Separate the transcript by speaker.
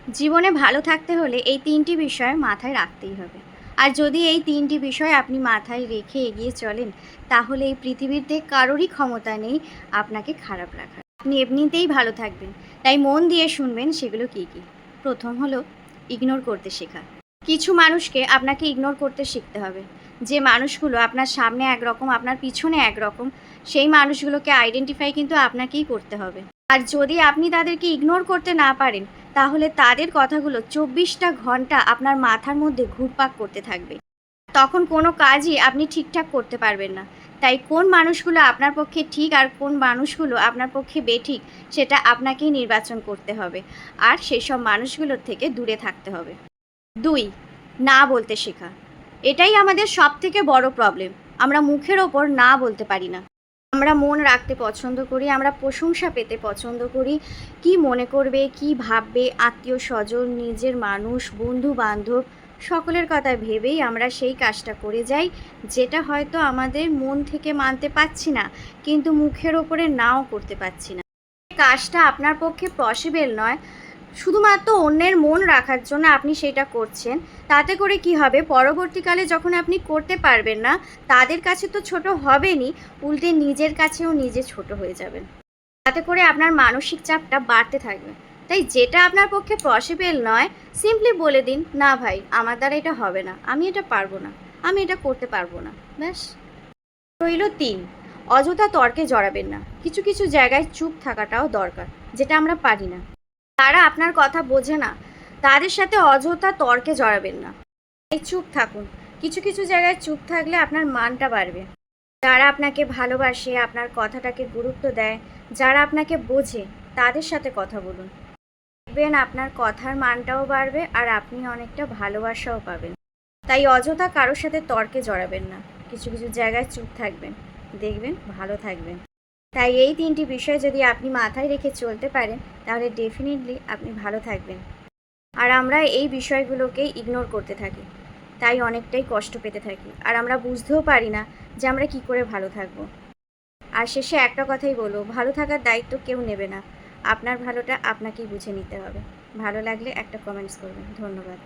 Speaker 1: জীবনে ভালো থাকতে হলে এই ৩টি বিষয় মাথায় রাখতেই হবে। আর যদি এই ৩টি বিষয় আপনি মাথায় রেখে এগিয়ে চলেন, তাহলে এই পৃথিবীতে কারোরই ক্ষমতা নেই আপনাকে খারাপ রাখার। আপনি এমনিতেই ভালো থাকবেন। তাই মন দিয়ে শুনবেন সেগুলো কী, কী। প্রথম হলো ইগনোর করতে শেখা। কিছু মানুষকে আপনাকে ইগনোর করতে শিখতে হবে। যে মানুষগুলো আপনার সামনে একরকম, আপনার পিছনে একরকম, সেই মানুষগুলোকে আইডেন্টিফাই কিন্তু আপনাকেই করতে হবে। আর যদি আপনি তাদেরকে ইগনোর করতে না পারেন, তাহলে তাদের কথাগুলো ২৪টা ঘন্টা আপনার মাথার মধ্যে ঘুরপাক করতে থাকবে। তখন কোনো কাজই আপনি ঠিকঠাক করতে পারবেন না। তাই কোন মানুষগুলো আপনার পক্ষে ঠিক আর কোন মানুষগুলো আপনার পক্ষে বেঠিক, সেটা আপনাকেই নির্বাচন করতে হবে। আর সেসব মানুষগুলোর থেকে দূরে থাকতে হবে। ২. না বলতে শেখা। এটাই আমাদের সবথেকে বড় প্রবলেম। আমরা মুখের ওপর না বলতে পারি না। আমরা মন রাখতে পছন্দ করি, আমরা প্রশংসা পেতে পছন্দ করি। কি মনে করবে, কি ভাববে, আত্মীয়-স্বজন, নিজের মানুষ, বন্ধু-বান্ধব সকলের কথা ভেবেই আমরা সেই কাজটা করে যাই, যেটা হয়তো আমাদের মন থেকে মানতে পারছি না, কিন্তু মুখের ওপরে নাও করতে পারছি না। কাজটা আপনার পক্ষে পসিবল নয়, শুধুমাত্র অন্যের মন রাখার জন্য আপনি সেটা করছেন। তাতে করে কি হবে, পরবর্তীকালে যখন আপনি করতে পারবেন না, তাদের কাছে তো ছোট হবেনই, উল্টে নিজের কাছেও নিজে ছোট হয়ে যাবেন। তাতে করে আপনার মানসিক চাপটা বাড়তে থাকবে। তাই যেটা আপনার পক্ষে পসিবল নয়, সিম্পলি বলে দিন, না ভাই, আমার দ্বারা এটা হবে না, আমি এটা পারবো না, আমি এটা করতে পারবো না, ব্যাস। রইল ৩. অযথা তর্কে জড়াবেন না। কিছু কিছু জায়গায় চুপ থাকাটাও দরকার, যেটা আমরা পারি না। তারা আপনার কথা বোঝে না, তাদের সাথে অযথা তর্কে জড়াবেন না। এই চুপ থাকুন। কিছু কিছু জায়গায় চুপ থাকলে আপনার মানটা বাড়বে। যারা আপনাকে ভালোবাসে, আপনার কথাটাকে গুরুত্ব দেয়, যারা আপনাকে বোঝে, তাদের সাথে কথা বলুন। দেখবেন আপনার কথার মানটাও বাড়বে আর আপনি অনেকটা ভালোবাসাও পাবেন। তাই অযথা কারোর সাথে তর্কে জড়াবেন না। কিছু কিছু জায়গায় চুপ থাকবেন, দেখবেন ভালো থাকবেন। তাই এই ৩টি বিষয় যদি আপনি মাথায় রেখে চলতে পারেন, তাহলে ডেফিনেটলি আপনি ভালো থাকবেন। আর আমরা এই বিষয়গুলোকে ইগনোর করতে থাকি, তাই অনেকটাই কষ্ট পেতে থাকি। আর আমরা বুঝতেও পারি না যে আমরা কী করে ভালো থাকব। আর শেষে একটা কথাই বলবো, ভালো থাকার দায়িত্ব কেউ নেবে না। আপনার ভালোটা আপনাকেই বুঝে নিতে হবে। ভালো লাগলে একটা কমেন্টস করবেন। ধন্যবাদ।